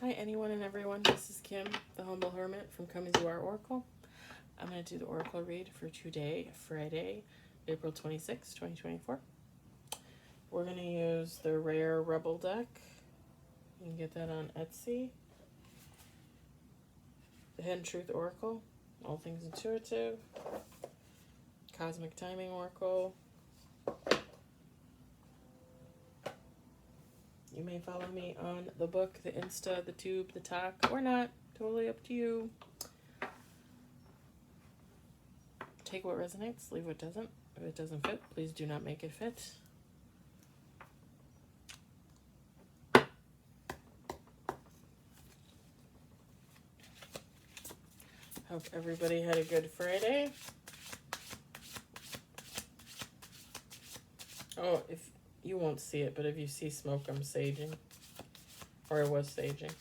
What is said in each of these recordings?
Hi anyone and everyone, this is Kim, the Humble Hermit from Come As You Are Oracle. I'm going to do the Oracle read for today, Friday, April 26, 2024. We're going to use the Rare Rebel deck. You can get that on Etsy. The Hidden Truth Oracle, All Things Intuitive. Cosmic Timing Oracle. You may follow me on the book, the Insta, the Tube, the Talk, or not. Totally up to you. Take what resonates, leave what doesn't. If it doesn't fit, please do not make it fit. Hope everybody had a good Friday. Oh, if you won't see it, but if you see smoke, I'm saging. Or I was saging.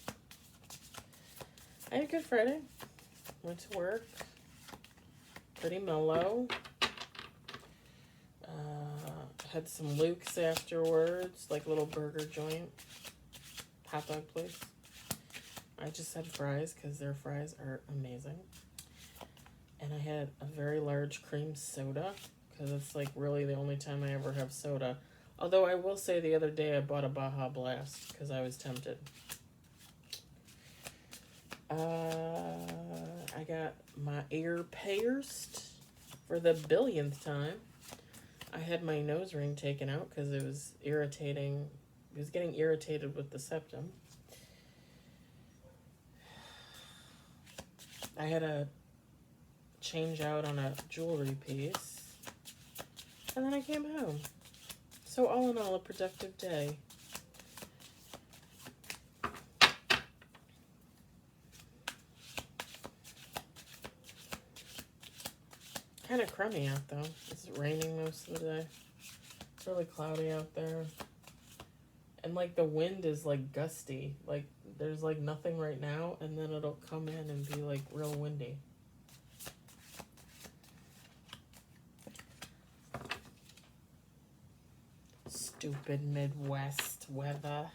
I had a good Friday. Went to work. Pretty mellow. Had some Luke's afterwards, like a little burger joint. Hot dog place. I just had fries because their fries are amazing. And I had a very large cream soda because it's like really the only time I ever have soda. Although I will say the other day I bought a Baja Blast because I was tempted. I got my ear pierced for the billionth time. I had my nose ring taken out because it was irritating. It was getting irritated with the septum. I had a change out on a jewelry piece. And then I came home. So all in all, a productive day. Kind of crummy out though. It's raining most of the day. It's really cloudy out there. And like the wind is like gusty. Like there's like nothing right now and then it'll come in and be like real windy. Stupid Midwest weather.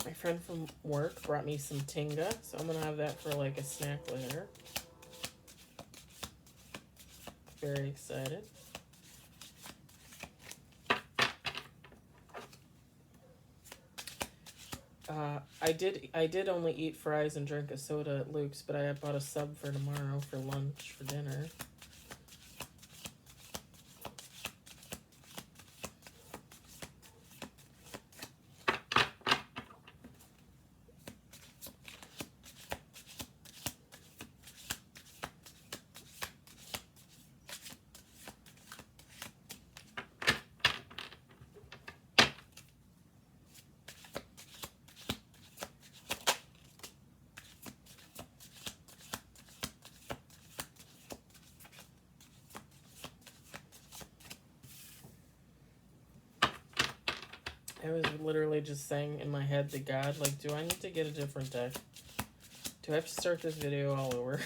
My friend from work brought me some tinga, so I'm gonna have that for like a snack later. Very excited. I did only eat fries and drink a soda at Luke's, but I bought a sub for tomorrow for lunch, for dinner. I was literally just saying in my head to God, like, do I need to get a different deck? Do I have to start this video all over?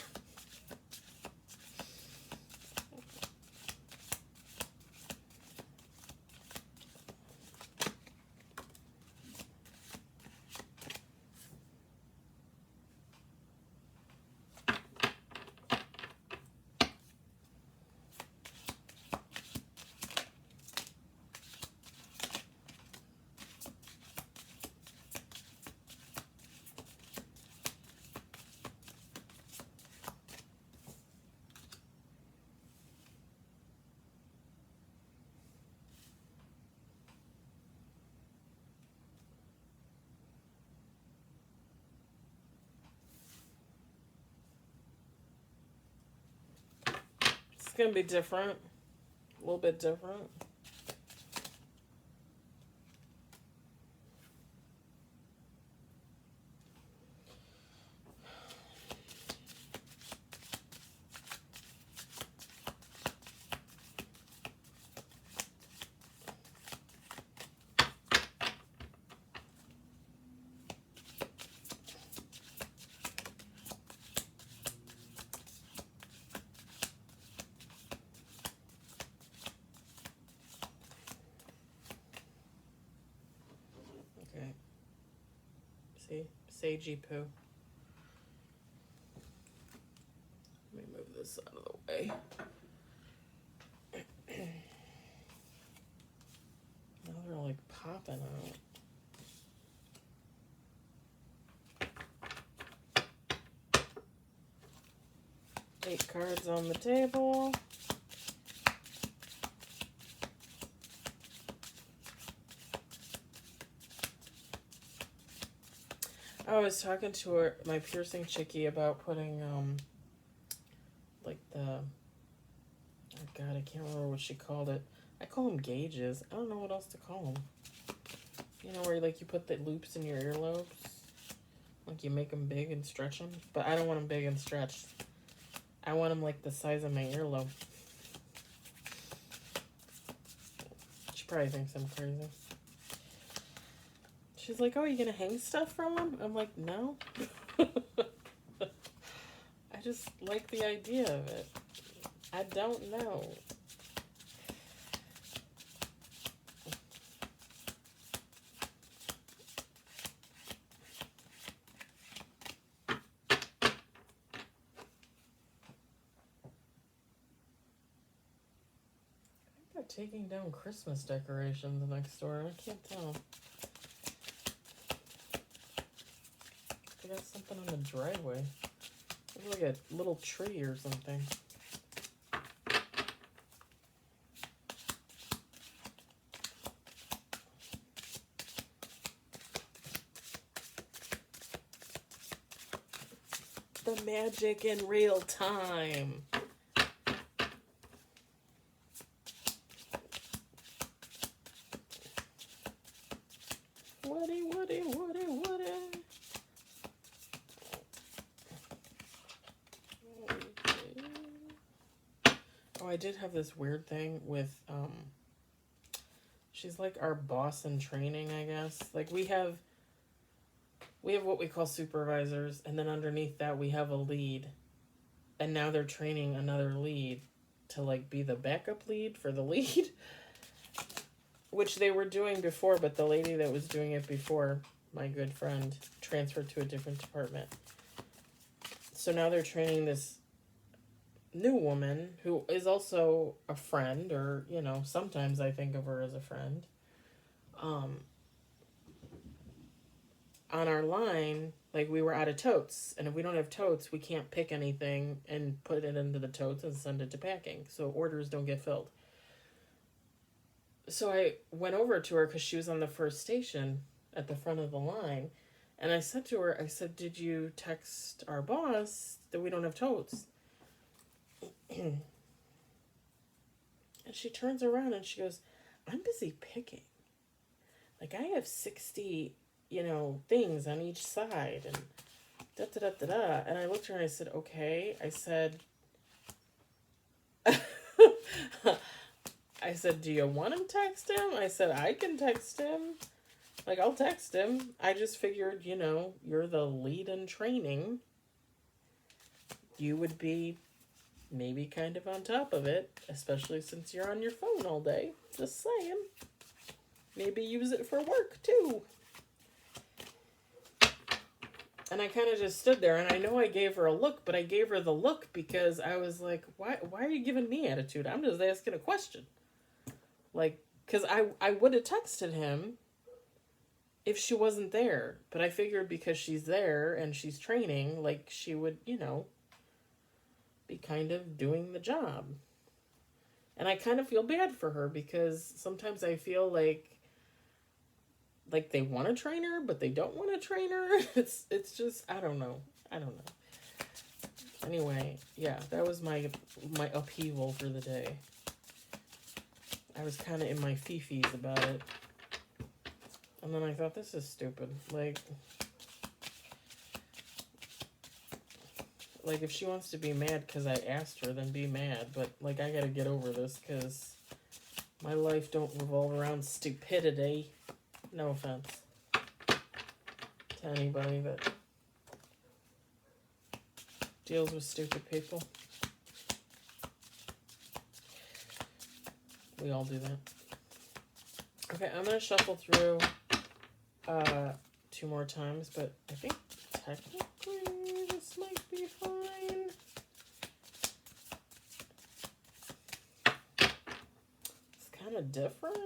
It's gonna be different. A little bit different. sagey poo. Let me move this out of the way. Now they're like popping out. 8 cards on the table. I was talking to my piercing chickie about putting, like the, oh God, I can't remember what she called it. I call them gauges. I don't know what else to call them. You know, where like you put the loops in your earlobes? Like you make them big and stretch them? But I don't want them big and stretched. I want them like the size of my earlobe. She probably thinks I'm crazy. She's like, oh, you gonna hang stuff from them? I'm like, no. I just like the idea of it. I don't know. Taking down Christmas decorations next door. I can't tell. I got something on the driveway. It's like a little tree or something. The magic in real time. Woody. Oh, I did have this weird thing with, she's like our boss in training, I guess. Like we have what we call supervisors, and then underneath that we have a lead. And now they're training another lead to like be the backup lead for the lead. Which they were doing before, but the lady that was doing it before, my good friend, transferred to a different department. So now they're training this new woman who is also a friend, or, you know, sometimes I think of her as a friend. On our line, like we were out of totes, and if we don't have totes, we can't pick anything and put it into the totes and send it to packing, so orders don't get filled. So I went over to her because she was on the first station at the front of the line. And I said to her, did you text our boss that we don't have totes? And she turns around and she goes, I'm busy picking. Like I have 60, things on each side. And da-da-da-da-da. And I looked at her and I said, okay. I said, do you want him to text him? I said, I can text him. Like, I'll text him. I just figured, you're the lead in training. You would be maybe kind of on top of it, especially since you're on your phone all day. Just saying. Maybe use it for work, too. And I kind of just stood there, and I know I gave her a look, but I gave her the look because I was like, why are you giving me attitude? I'm just asking a question. Like, because I would have texted him if she wasn't there. But I figured because she's there and she's training, like, she would, be kind of doing the job. And I kind of feel bad for her because sometimes I feel like they want to train her, but they don't want to train her. It's just, I don't know. Anyway, yeah, that was my upheaval for the day. I was kind of in my fifis about it. And then I thought, this is stupid. Like, if she wants to be mad because I asked her, then be mad. But, like, I gotta get over this because my life don't revolve around stupidity. No offense to anybody that deals with stupid people. We all do that. Okay, I'm going to shuffle through 2 more times, but I think technically this might be fine. It's kind of different.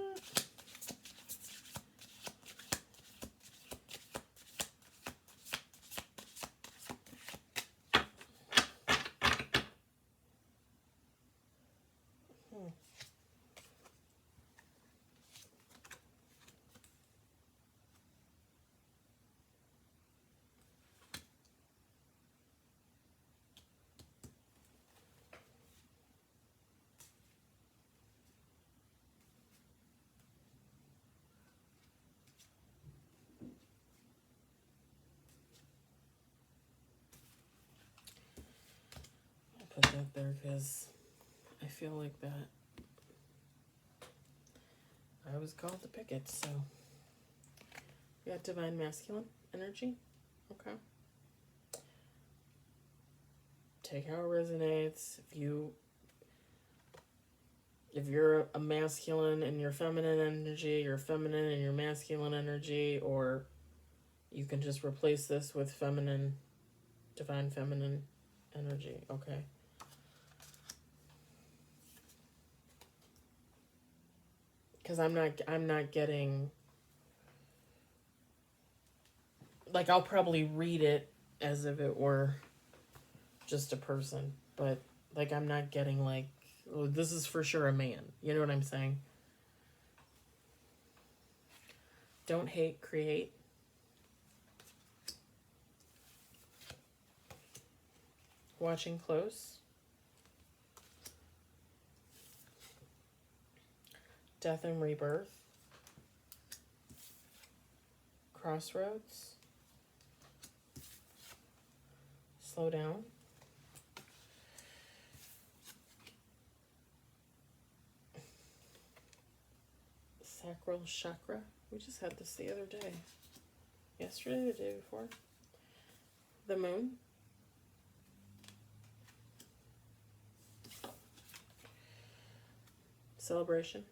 Put that there because I feel like that I was called to pick it. So we got divine masculine energy. Okay. Take how it resonates. If you're a masculine and your feminine energy, you're feminine and your masculine energy, or you can just replace this with feminine, divine feminine energy. Okay. Because I'm not getting, like, I'll probably read it as if it were just a person, but like I'm not getting like, oh, this is for sure a man. You know what I'm saying? Don't hate, create. Watching close. Death and rebirth. Crossroads. Slow down. Sacral chakra. We just had this the other day. Yesterday or the day before. The moon. Celebration.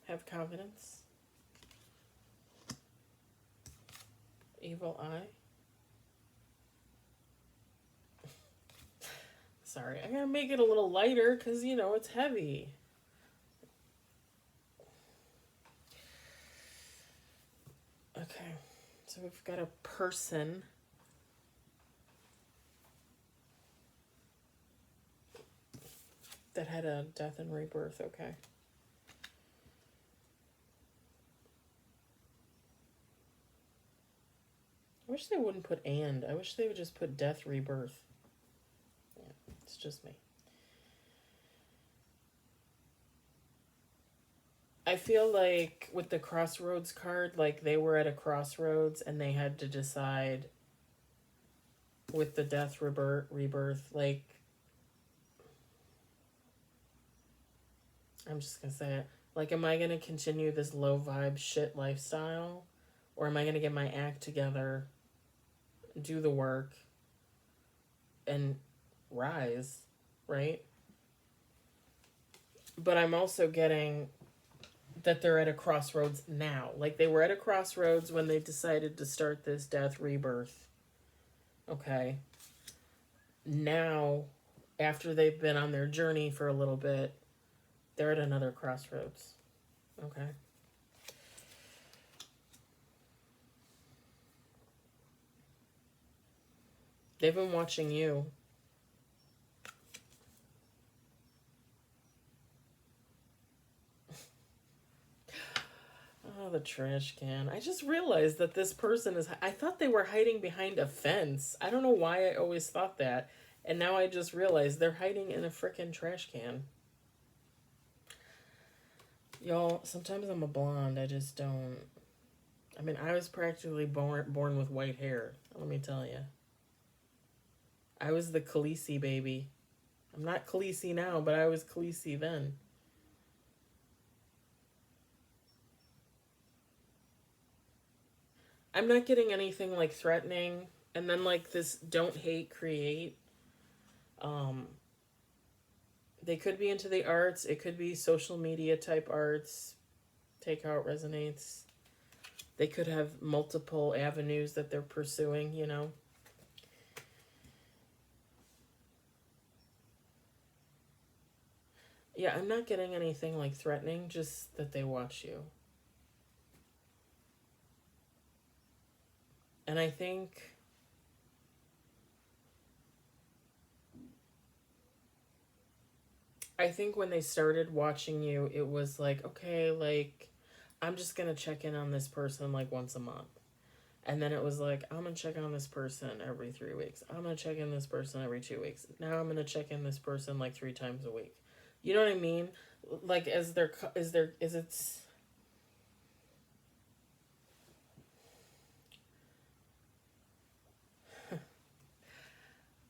Have confidence. Evil eye. Sorry, I gotta make it a little lighter because, you know, it's heavy. Okay, so we've got a person. That had a death and rebirth, okay. I wish they wouldn't put and. I wish they would just put death, rebirth. Yeah, it's just me. I feel like with the Crossroads card, like they were at a crossroads and they had to decide with the death, rebirth, like, I'm just going to say it. Like, am I going to continue this low vibe shit lifestyle? Or am I going to get my act together, do the work, and rise, right? But I'm also getting that they're at a crossroads now. Like, they were at a crossroads when they decided to start this death rebirth. Okay. Now, after they've been on their journey for a little bit, they're at another crossroads. Okay. They've been watching you. Oh, the trash can. I just realized that this person is... I thought they were hiding behind a fence. I don't know why I always thought that. And now I just realized they're hiding in a frickin' trash can. Y'all, sometimes I'm a blonde. I just don't... I mean, I was practically born with white hair. Let me tell you. I was the Khaleesi baby. I'm not Khaleesi now, but I was Khaleesi then. I'm not getting anything like threatening. And then like this don't hate, create. They could be into the arts. It could be social media type arts. Take how it resonates. They could have multiple avenues that they're pursuing, you know. Yeah, I'm not getting anything like threatening, just that they watch you. And I think when they started watching you, it was like, okay, like I'm just going to check in on this person like once a month. And then it was like, I'm going to check on this person every 3 weeks. I'm going to check in this person every 2 weeks. Now I'm going to check in this person like 3 times a week. You know what I mean? Like, it's, I'm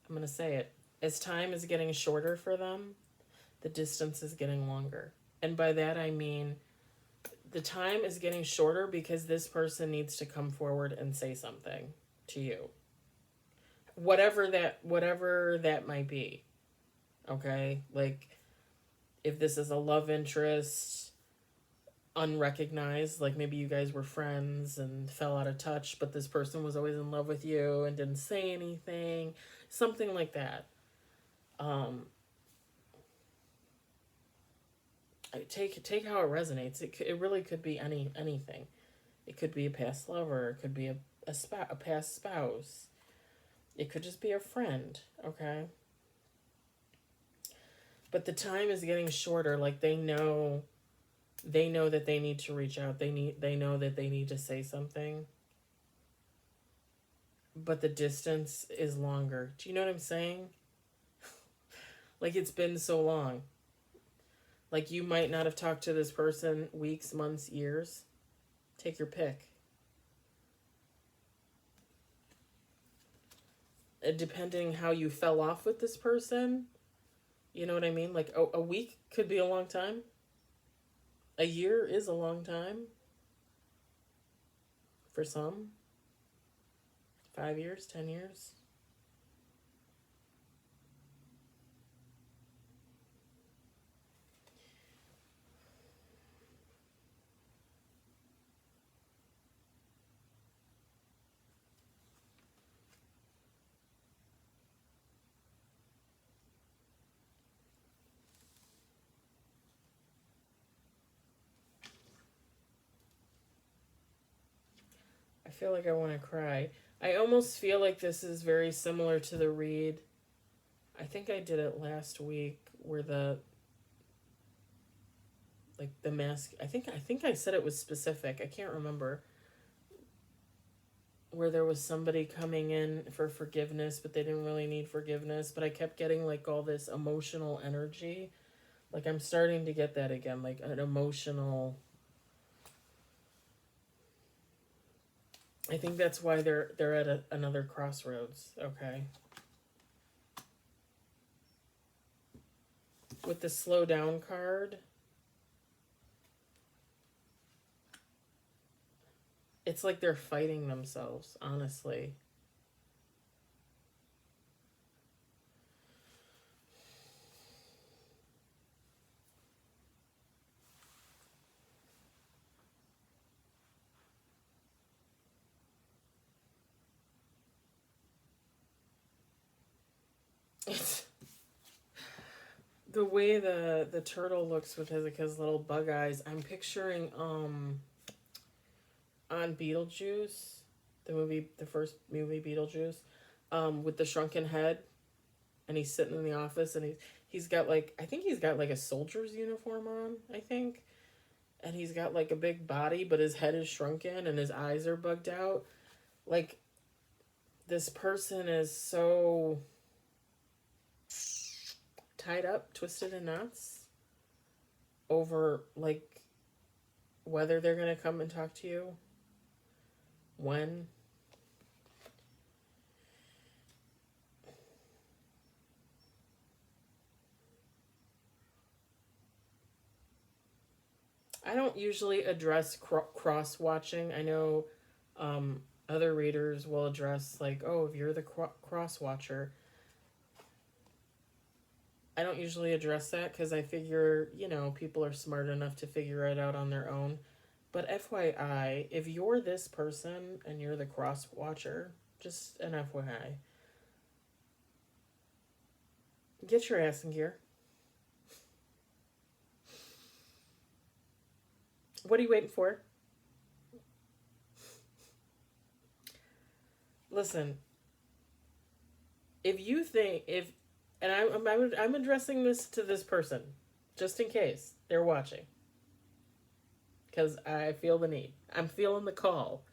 going to say it. As time is getting shorter for them, the distance is getting longer. And by that I mean the time is getting shorter because this person needs to come forward and say something to you. Whatever that might be. Okay? Like if this is a love interest, unrecognized, like maybe you guys were friends and fell out of touch, but this person was always in love with you and didn't say anything, something like that. Um, take how it resonates. It really could be anything. It could be a past lover. It could be a past spouse. It could just be a friend. Okay, but the time is getting shorter. Like they know that they need to reach out. They know that they need to say something. But the distance is longer. Do you know what I'm saying? Like it's been so long. Like you might not have talked to this person weeks, months, years. Take your pick. Depending how you fell off with this person, you know what I mean? Like a week could be a long time. A year is a long time for some. 5 years, 10 years. I feel like I want to cry. I almost feel like this is very similar to the read. I think I did it last week where the mask. I think I said it was specific. I can't remember where there was somebody coming in for forgiveness, but they didn't really need forgiveness. But I kept getting like all this emotional energy. Like I'm starting to get that again, like an emotional. I think that's why they're at another crossroads. Okay, with the slow down card, it's like they're fighting themselves. Honestly, it's the way the turtle looks with his little bug eyes. I'm picturing on Beetlejuice, the first movie Beetlejuice, with the shrunken head, and he's sitting in the office, and he's got like I think he's got like a soldier's uniform on, I think, and he's got like a big body, but his head is shrunken and his eyes are bugged out. Like this person is so tied up, twisted in knots over like whether they're gonna come and talk to you, when. I don't usually address cross watching. I know other readers will address like, oh, if you're the cross watcher. I don't usually address that because I figure, people are smart enough to figure it out on their own. But FYI, if you're this person and you're the cross watcher, just an FYI, get your ass in gear. What are you waiting for? Listen, if you think, and I'm addressing this to this person, just in case they're watching, because I feel the need. I'm feeling the call.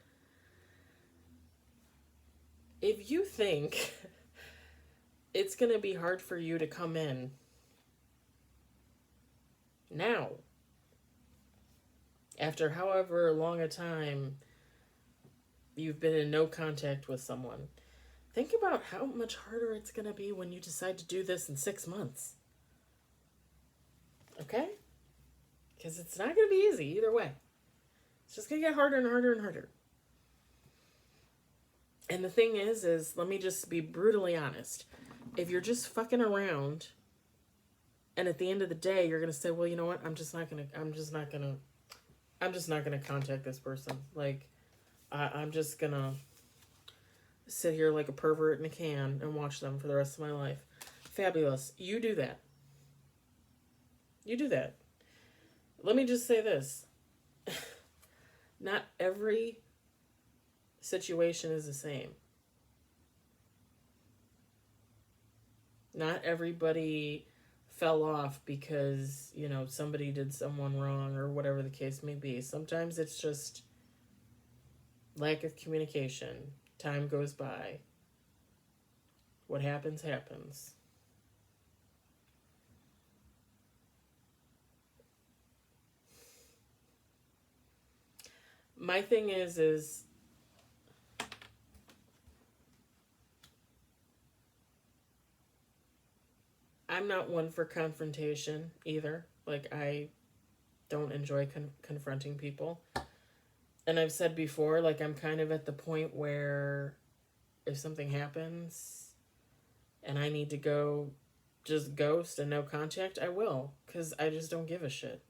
If you think it's going to be hard for you to come in now, after however long a time you've been in no contact with someone, think about how much harder it's going to be when you decide to do this in 6 months. Okay? Because it's not going to be easy either way. It's just going to get harder and harder and harder. And the thing is let me just be brutally honest. If you're just fucking around, and at the end of the day, you're going to say, well, you know what? I'm just not going to contact this person. Like, I'm just going to sit here like a pervert in a can and watch them for the rest of my life. Fabulous. You do that. You do that. Let me just say this. Not every situation is the same. Not everybody fell off because, somebody did someone wrong or whatever the case may be. Sometimes it's just lack of communication. Time goes by. What happens, happens. My thing is I'm not one for confrontation either. Like, I don't enjoy confronting people. And I've said before, like, I'm kind of at the point where if something happens and I need to go just ghost and no contact, I will. Because I just don't give a shit.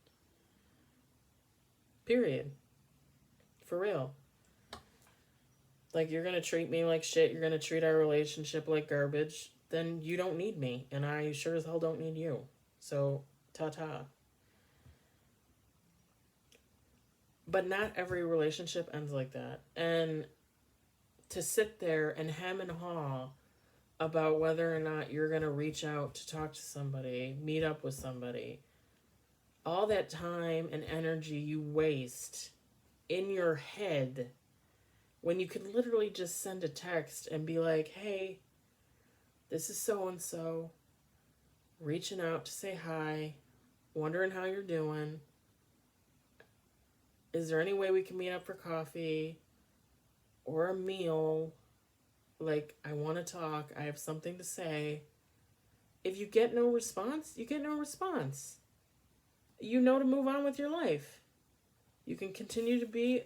Period. For real. Like, you're going to treat me like shit. You're going to treat our relationship like garbage. Then you don't need me. And I sure as hell don't need you. So, ta-ta. But not every relationship ends like that. And to sit there and hem and haw about whether or not you're going to reach out to talk to somebody, meet up with somebody, all that time and energy you waste in your head when you could literally just send a text and be like, hey, this is so-and-so, reaching out to say hi, wondering how you're doing. Is there any way we can meet up for coffee or a meal? Like, I want to talk. I have something to say. If you get no response, you get no response. You know to move on with your life. You can continue to be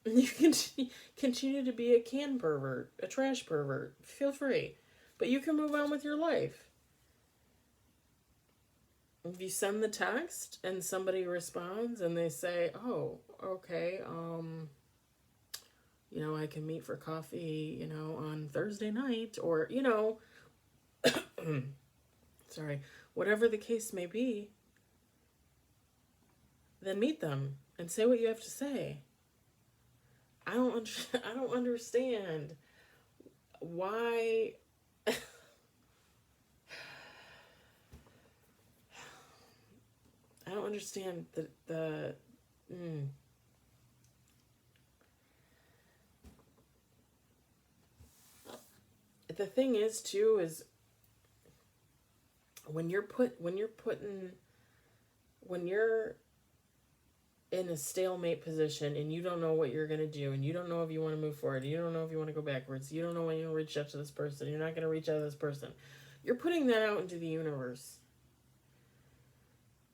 a can pervert, a trash pervert. Feel free. But you can move on with your life. If you send the text and somebody responds and they say, oh, okay, I can meet for coffee, on Thursday night, or, sorry, whatever the case may be, then meet them and say what you have to say. I don't understand why. I don't understand the thing is too is when you're in a stalemate position and you don't know what you're going to do and you don't know if you want to move forward, you don't know if you want to go backwards, you don't know when you'll reach out to this person, you're not going to reach out to this person. You're putting that out into the universe.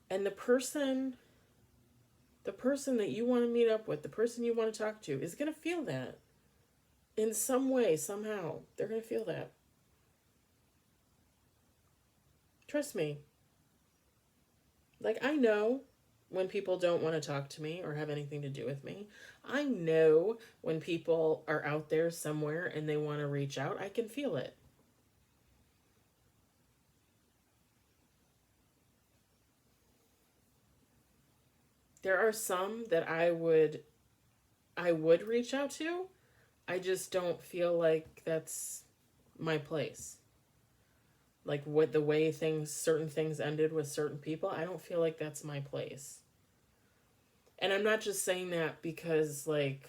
And the person that you want to meet up with, the person you want to talk to is going to feel that. In some way, somehow, they're going to feel that. Trust me. Like, I know when people don't want to talk to me or have anything to do with me. I know when people are out there somewhere and they want to reach out. I can feel it. There are some that I would reach out to. I just don't feel like that's my place. Like, what the way certain things ended with certain people, I don't feel like that's my place. And I'm not just saying that because like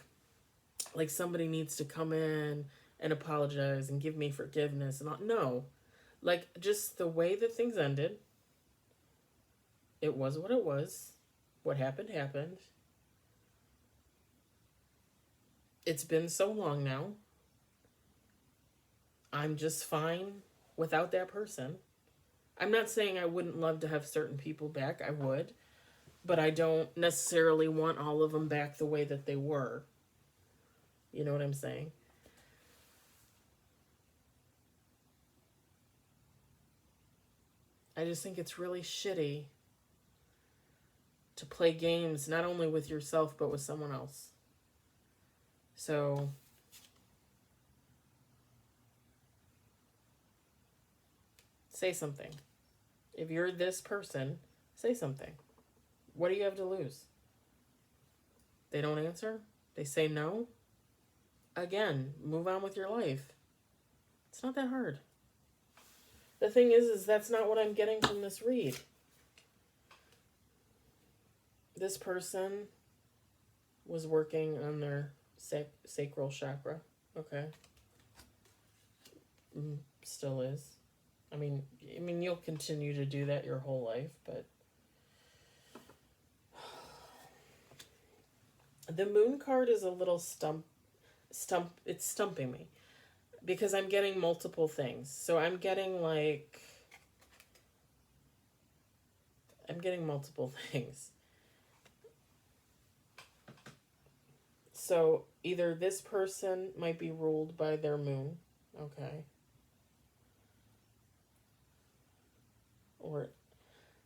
somebody needs to come in and apologize and give me forgiveness and all. No. Like, just the way that things ended, it was what it was. What happened happened. It's been so long now. I'm just fine without that person. I'm not saying I wouldn't love to have certain people back. I would. But I don't necessarily want all of them back the way that they were. You know what I'm saying? I just think it's really shitty to play games not only with yourself but with someone else. So say something. If you're this person, say something. What do you have to lose? They don't answer? They say no? Again, move on with your life. It's not that hard. The thing is that's not what I'm getting from this read. This person was working on their sacral chakra. Okay. Still is. I mean, you'll continue to do that your whole life, but the moon card is a little it's stumping me because I'm getting multiple things. So I'm getting multiple things. So either this person might be ruled by their moon, okay? Or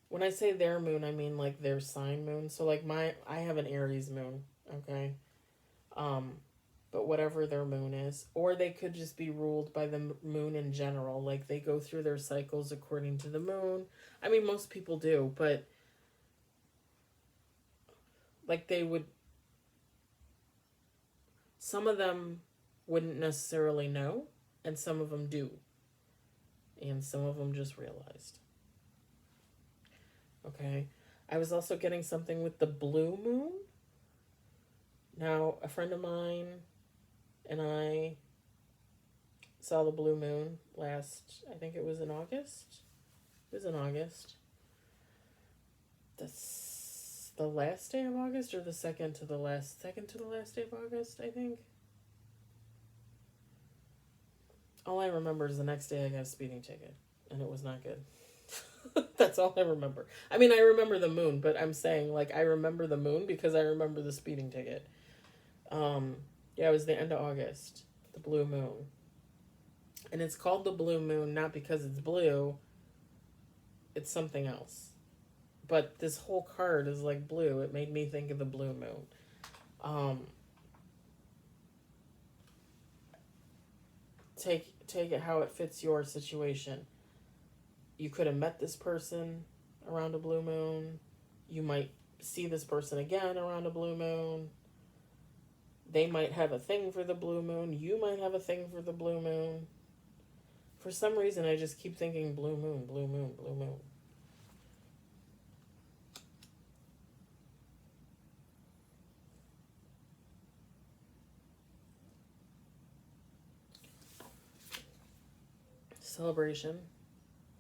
when I say their moon, I mean like their sign moon. So like I have an Aries moon, okay? But whatever their moon is. Or they could just be ruled by the moon in general. Like they go through their cycles according to the moon. I mean, most people do, but like some of them wouldn't necessarily know, and some of them do. And some of them just realized. Okay. I was also getting something with the blue moon. Now, a friend of mine and I saw the blue moon I think it was in August. It was in August. The last day of August or the second to the last day of August, I think. All I remember is the next day I got a speeding ticket, and it was not good. That's all I remember. I mean, I remember the moon, but I'm saying, like, I remember the moon because I remember the speeding ticket. Yeah, it was the end of August, the blue moon. And it's called the blue moon not because it's blue, it's something else. But this whole card is like blue. It made me think of the blue moon. Take it how it fits your situation. You could have met this person around a blue moon. You might see this person again around a blue moon. They might have a thing for the blue moon. You might have a thing for the blue moon. For some reason, I just keep thinking blue moon, blue moon, blue moon. Celebration.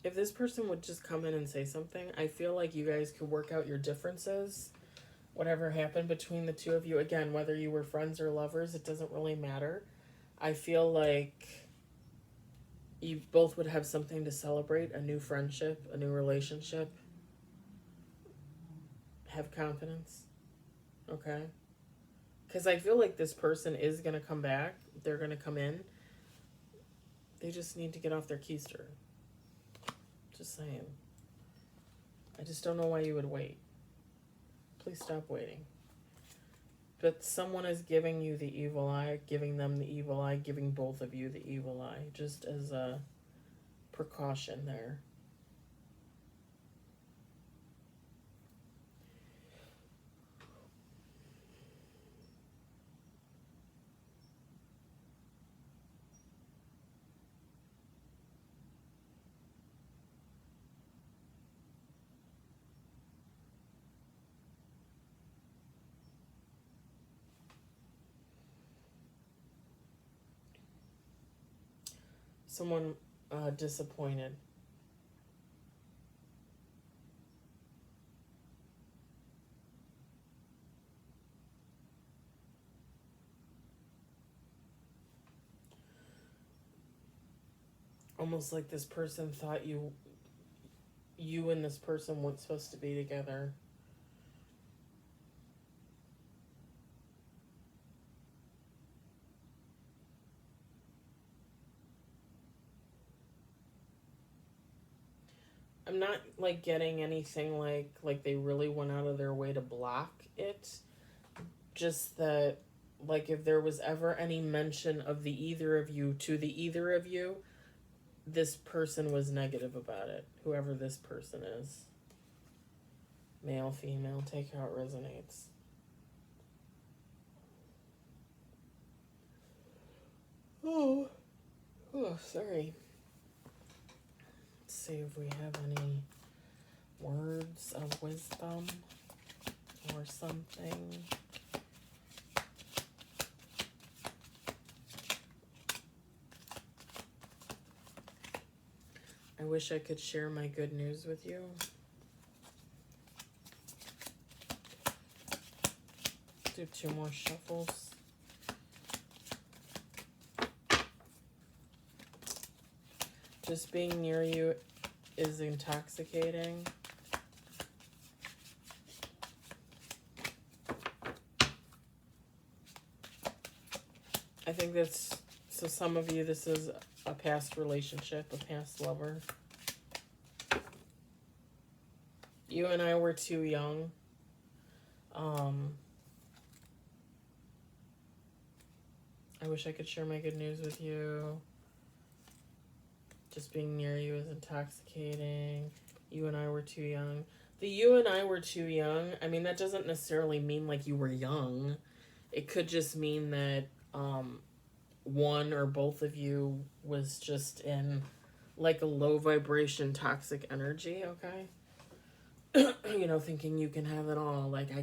If this person would just come in and say something, I feel like you guys could work out your differences. Whatever happened between the two of you, again, whether you were friends or lovers, it doesn't really matter. I feel like you both would have something to celebrate, a new friendship, a new relationship. Have confidence, okay? Because I feel like this person is going to come back. They're going to come in. They just need to get off their keister. Just saying. I just don't know why you would wait. Please stop waiting. But someone is giving you the evil eye, giving them the evil eye, giving both of you the evil eye, just as a precaution there. Someone disappointed. Almost like this person thought you and this person weren't supposed to be together. I'm not like getting anything like they really went out of their way to block it. Just that, like, if there was ever any mention of the either of you to the either of you, this person was negative about it. Whoever this person is. Male, female, take how it resonates. Oh, sorry. Let's see if we have any words of wisdom or something. I wish I could share my good news with you. Do 2 more shuffles. Just being near you is intoxicating. I think that's, so some of you, this is a past relationship, a past lover. You and I were too young. I wish I could share my good news with you. Just being near you is intoxicating. You and I were too young. The you and I were too young, I mean, that doesn't necessarily mean like you were young. It could just mean that one or both of you was just in like a low vibration toxic energy, okay? You know, thinking you can have it all. Like, I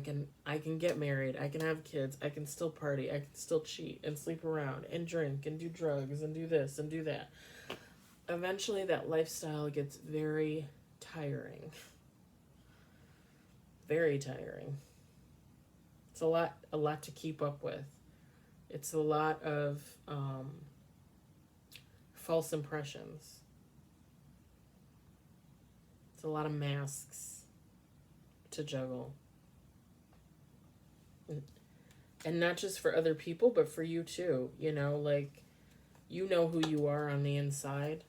can get married, I can have kids, I can still party, I can still cheat and sleep around and drink and do drugs and do this and do that. Eventually that lifestyle gets very tiring. Very tiring. It's a lot to keep up with. It's a lot of false impressions. It's a lot of masks to juggle. And not just for other people, but for you too. You know, like, you know who you are on the inside.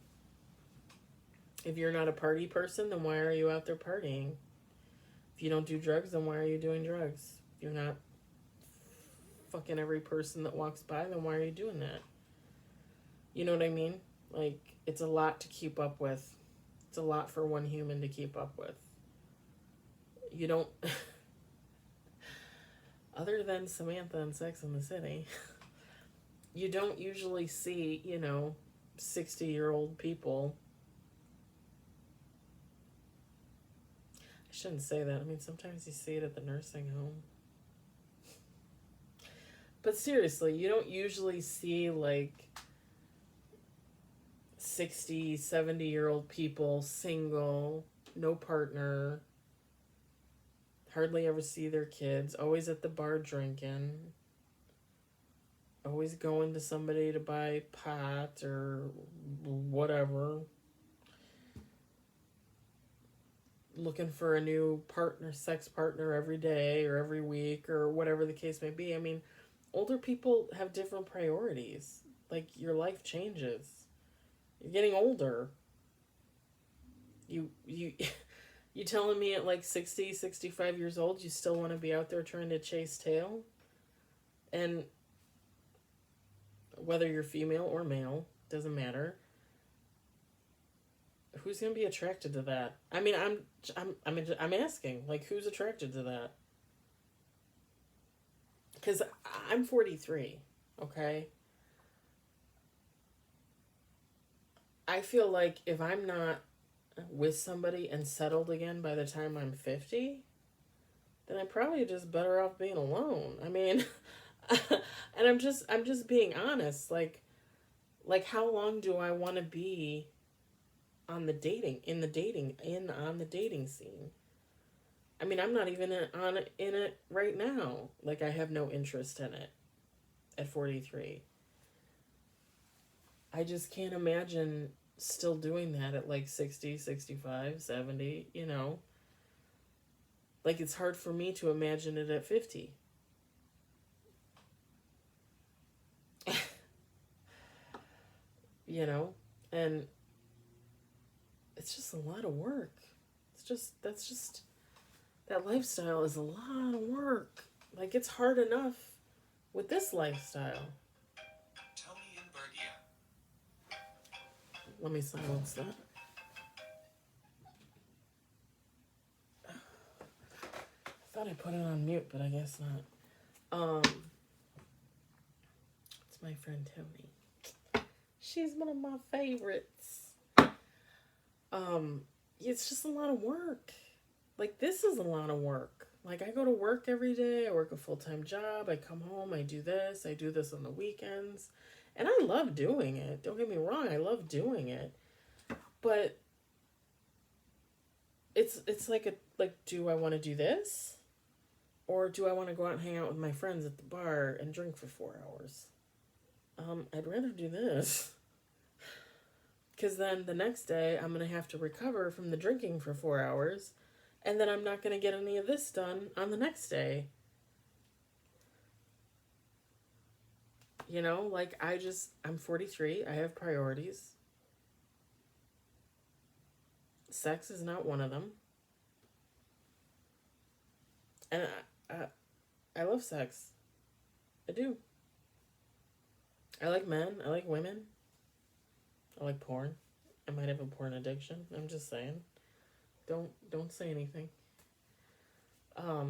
If you're not a party person, then why are you out there partying? If you don't do drugs, then why are you doing drugs? If you're not fucking every person that walks by, then why are you doing that? You know what I mean? Like, it's a lot to keep up with. It's a lot for one human to keep up with. You don't... Other than Samantha and Sex and the City, you don't usually see, 60-year-old people. I shouldn't say that. I mean, sometimes you see it at the nursing home. But seriously, you don't usually see, like, 60, 70-year-old people, single, no partner, hardly ever see their kids, always at the bar drinking, always going to somebody to buy pot or whatever, looking for a new partner, sex partner every day or every week or whatever the case may be. I mean, older people have different priorities. Like, your life changes. You're getting older. You you telling me at like 60, 65 years old you still want to be out there trying to chase tail? And whether you're female or male, doesn't matter. Who's going to be attracted to that? I mean, I'm asking, like, who's attracted to that? Cuz I'm 43, okay? I feel like if I'm not with somebody and settled again by the time I'm 50, then I'm probably just better off being alone. I mean, and I'm just being honest. Like how long do I want to be on the dating on the dating scene? I mean, I'm not even in it right now. Like I have no interest in it at 43. I just can't imagine still doing that at like 60, 65, 70, you know. Like it's hard for me to imagine it at 50. You know, and it's just a lot of work. That lifestyle is a lot of work. Like it's hard enough with this lifestyle. Tony and Bergia. Let me silence that. I thought I put it on mute, but I guess not. It's my friend Tony. She's one of my favorites. It's just a lot of work. Like this is a lot of work. Like I go to work every day. I work a full-time job. I come home. I do this. I do this on the weekends. And I love doing it. Don't get me wrong. I love doing it. But it's like do I want to do this? Or do I want to go out and hang out with my friends at the bar and drink for 4 hours? I'd rather do this. Because then the next day I'm going to have to recover from the drinking for 4 hours. And then I'm not going to get any of this done on the next day. You know, like I'm 43. I have priorities. Sex is not one of them. And I love sex. I do. I like men. I like women. I like porn. I might have a porn addiction. I'm just saying. Don't say anything. I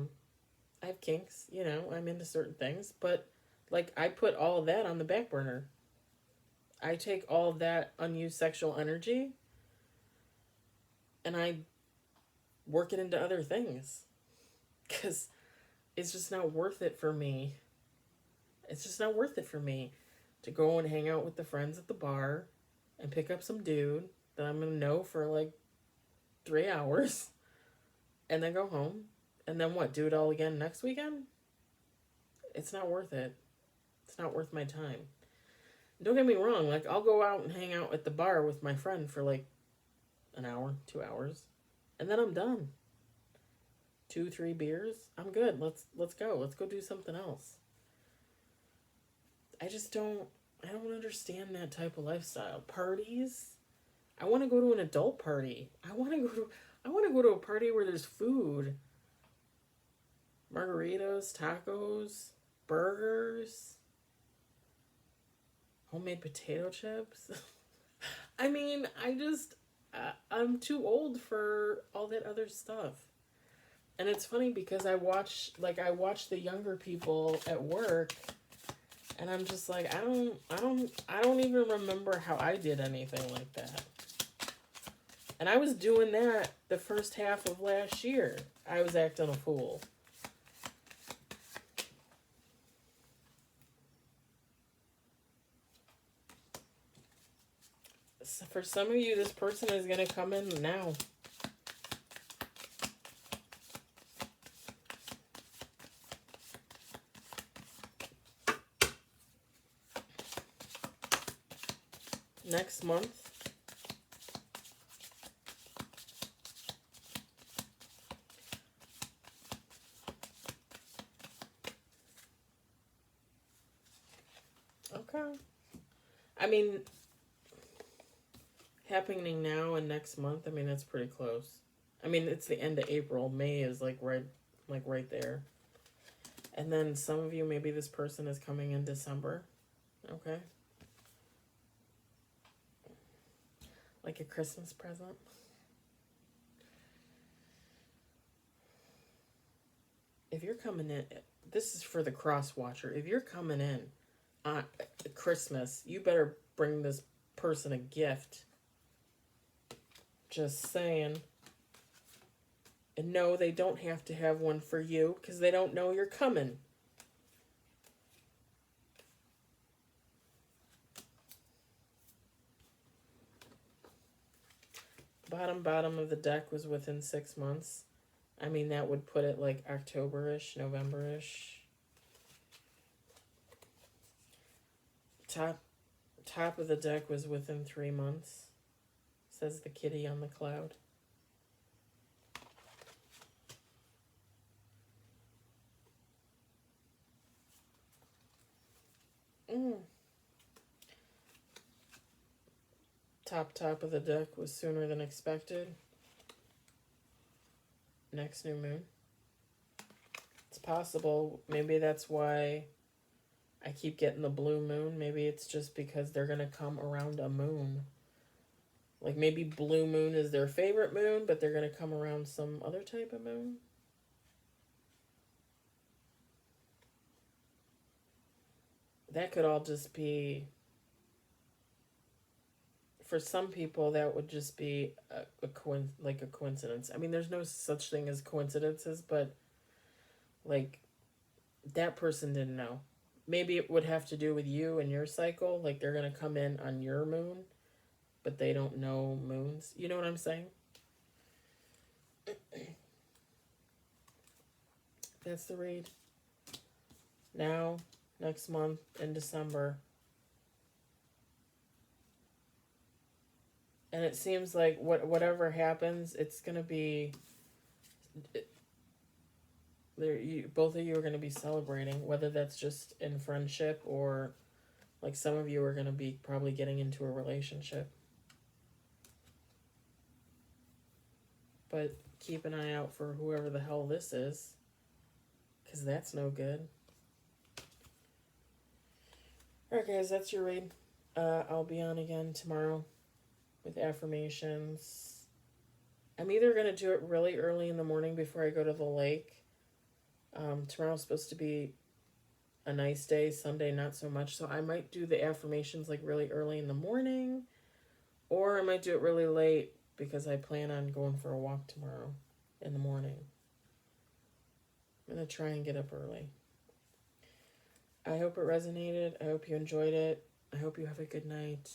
have kinks, you know, I'm into certain things, but like I put all of that on the back burner. I take all of that unused sexual energy and I work it into other things. 'Cause it's just not worth it for me. It's just not worth it for me to go and hang out with the friends at the bar and pick up some dude that I'm going to know for like 3 hours and then go home and then what, do it all again next weekend? It's not worth it. It's not worth my time. Don't get me wrong, like I'll go out and hang out at the bar with my friend for like an hour, 2 hours, and then I'm done. 2, 3 beers, I'm good. Let's go. Let's go do something else. I don't understand that type of lifestyle. Parties, I want to go to an adult party. I want to go to a party where there's food. Margaritas, tacos, burgers, homemade potato chips. I mean, I'm too old for all that other stuff. And it's funny because I watch the younger people at work and I'm just like, I don't even remember how I did anything like that. And I was doing that the first half of last year. I was acting a fool. So for some of you, this person is going to come in now. Next month. Okay. I mean, happening now and next month, I mean, that's pretty close. I mean, it's the end of April. May is like right there. And then some of you, maybe this person is coming in December. Okay. Like a Christmas present. If you're coming in, this is for the cross watcher. If you're coming in on Christmas, you better bring this person a gift. Just saying. And no, they don't have to have one for you because they don't know you're coming. Bottom of the deck was within 6 months. I mean, that would put it like October-ish, November-ish. Top of the deck was within 3 months. Says the kitty on the cloud. Top of the deck was sooner than expected. Next new moon. It's possible. Maybe that's why I keep getting the blue moon. Maybe it's just because they're going to come around a moon. Like maybe blue moon is their favorite moon, but they're going to come around some other type of moon. That could all just be, for some people, that would just be a coincidence. I mean, there's no such thing as coincidences, but like that person didn't know. Maybe it would have to do with you and your cycle. Like they're going to come in on your moon, but they don't know moons. You know what I'm saying? That's the read. Now, next month in December. And it seems like whatever happens, it's going to be... both of you are going to be celebrating, whether that's just in friendship or like some of you are going to be probably getting into a relationship. But keep an eye out for whoever the hell this is, because that's no good. Alright guys, that's your read. I'll be on again tomorrow with affirmations. I'm either going to do it really early in the morning before I go to the lake. Tomorrow's supposed to be a nice day, Sunday not so much, so I might do the affirmations like really early in the morning, or I might do it really late because I plan on going for a walk tomorrow in the morning. I'm going to try and get up early. I hope it resonated. I hope you enjoyed it. I hope you have a good night.